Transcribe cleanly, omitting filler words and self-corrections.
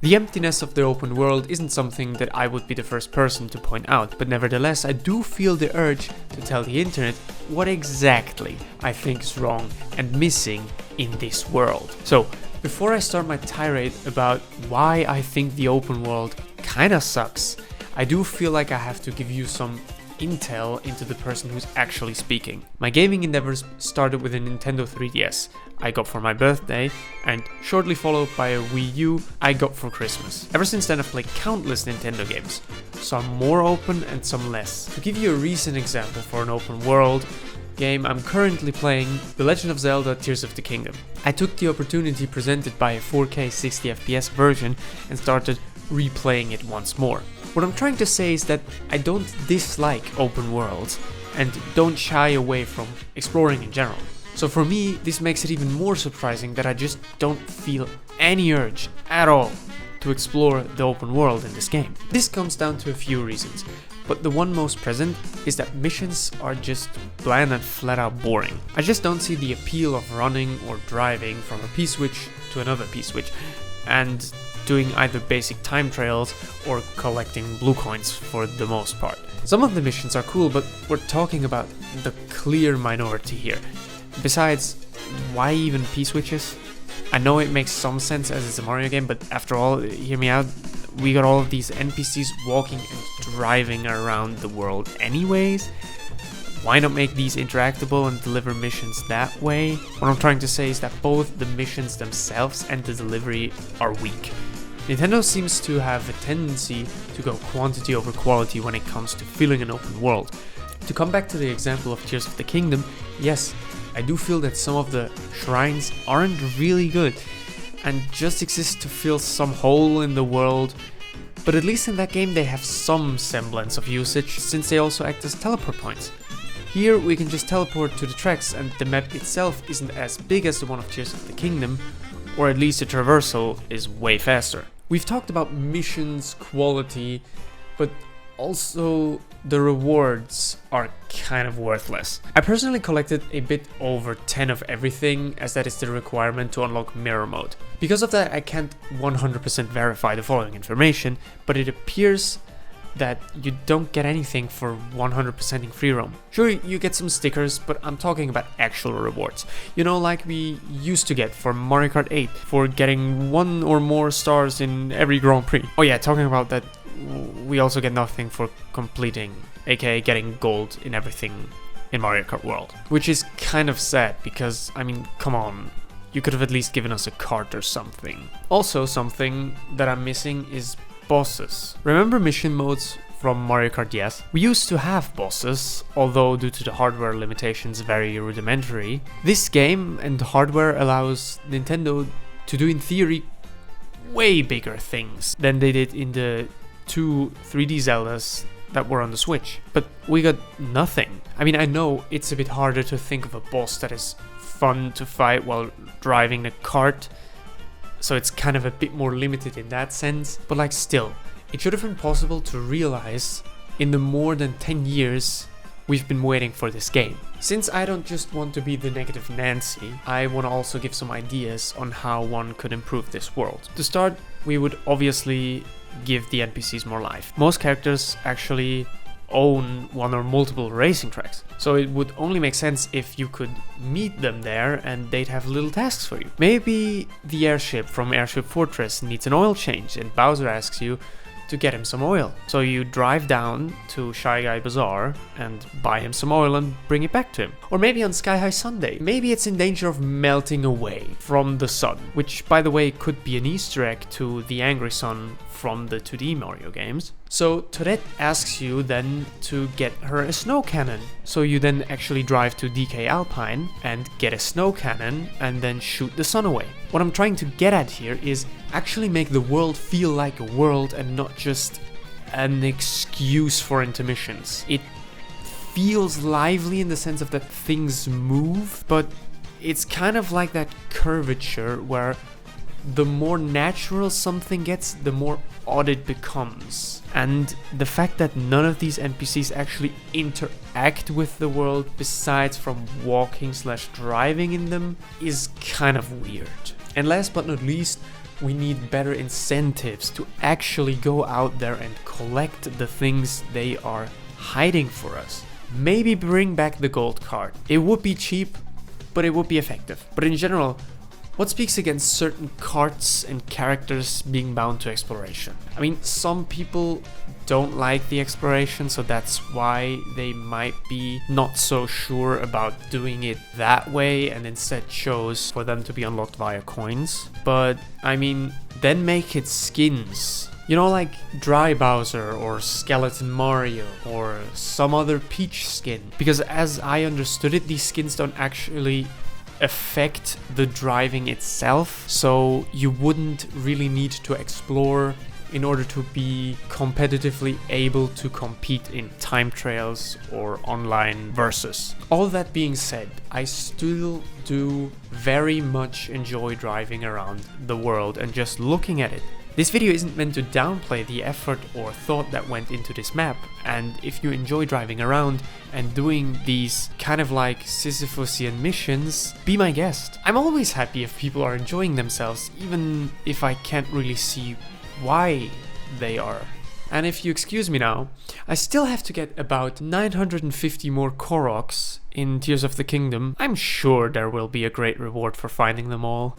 The emptiness of the open world isn't something that I would be the first person to point out, but nevertheless I do feel the urge to tell the internet what exactly I think is wrong and missing in this world. So, before I start my tirade about why I think the open world kinda sucks, I do feel like I have to give you some intel into the person who's actually speaking. My gaming endeavors started with a Nintendo 3DS I got for my birthday, and shortly followed by a Wii U I got for Christmas. Ever since then I've played countless Nintendo games, some more open and some less. To give you a recent example for an open world game, I'm currently playing The Legend of Zelda Tears of the Kingdom. I took the opportunity presented by a 4K 60 FPS version and started replaying it once more. What I'm trying to say is that I don't dislike open worlds and don't shy away from exploring in general. So for me, this makes it even more surprising that I just don't feel any urge at all to explore the open world in this game. This comes down to a few reasons, but the one most present is that missions are just bland and flat out boring. I just don't see the appeal of running or driving from a P-switch to another P-switch and doing either basic time trials or collecting blue coins for the most part. Some of the missions are cool, but we're talking about the clear minority here. Besides, why even P-switches? I know it makes some sense as it's a Mario game, but after all, hear me out, we got all of these NPCs walking and driving around the world anyways. Why not make these interactable and deliver missions that way? What I'm trying to say is that both the missions themselves and the delivery are weak. Nintendo seems to have a tendency to go quantity over quality when it comes to filling an open world. To come back to the example of Tears of the Kingdom, yes, I do feel that some of the shrines aren't really good and just exist to fill some hole in the world, but at least in that game they have some semblance of usage since they also act as teleport points. Here we can just teleport to the tracks and the map itself isn't as big as the one of Tears of the Kingdom, or at least the traversal is way faster. We've talked about missions, quality, but also the rewards are kind of worthless. I personally collected a bit over 10 of everything, as that is the requirement to unlock mirror mode. Because of that I can't 100% verify the following information, but it appears that you don't get anything for 100%ing free roam. Sure, you get some stickers, but I'm talking about actual rewards. You know, like we used to get for Mario Kart 8 for getting 1 or more stars in every Grand Prix. Oh yeah, talking about that, we also get nothing for completing, aka getting gold in everything in Mario Kart World. Which is kind of sad because, I mean, come on. You could have at least given us a cart or something. Also, something that I'm missing is bosses. Remember mission modes from Mario Kart DS? We used to have bosses, although due to the hardware limitations very rudimentary. This game and hardware allows Nintendo to do, in theory, way bigger things than they did in the 2 3D Zeldas that were on the Switch. But we got nothing. I mean, I know it's a bit harder to think of a boss that is fun to fight while driving a cart, so it's kind of a bit more limited in that sense, but like still, it should have been possible to realize in the more than 10 years we've been waiting for this game. Since I don't just want to be the negative Nancy, I want to also give some ideas on how one could improve this world. To start, we would obviously give the NPCs more life. Most characters actually own one or multiple racing tracks, so it would only make sense if you could meet them there and they'd have little tasks for you. Maybe the airship from Airship Fortress needs an oil change and Bowser asks you to get him some oil. So you drive down to Shy Guy Bazaar and buy him some oil and bring it back to him. Or maybe on Sky High Sunday, maybe it's in danger of melting away from the sun, which by the way could be an Easter egg to the Angry Sun from the 2D Mario games. So Toadette asks you then to get her a snow cannon. So you then actually drive to DK Alpine and get a snow cannon and then shoot the sun away. What I'm trying to get at here is actually make the world feel like a world and not just an excuse for intermissions. It feels lively in the sense of that things move, but it's kind of like that curvature where the more natural something gets, the more odd it becomes. And the fact that none of these NPCs actually interact with the world besides from walking/driving in them is kind of weird. And last but not least, We need better incentives to actually go out there and collect the things they are hiding for us. Maybe bring back the gold card. It would be cheap, but it would be effective. But in general, what speaks against certain cards and characters being bound to exploration? I mean, some people don't like the exploration, so that's why they might be not so sure about doing it that way and instead chose for them to be unlocked via coins. But I mean, then make it skins. You know, like Dry Bowser or Skeleton Mario or some other Peach skin. Because as I understood it, these skins don't actually affect the driving itself, so you wouldn't really need to explore in order to be competitively able to compete in time trials or online versus. All that being said, I still do very much enjoy driving around the world and just looking at it. This video isn't meant to downplay the effort or thought that went into this map, and if you enjoy driving around and doing these kind of like Sisyphusian missions, be my guest. I'm always happy if people are enjoying themselves, even if I can't really see why they are. And if you excuse me now, I still have to get about 950 more Koroks in Tears of the Kingdom. I'm sure there will be a great reward for finding them all.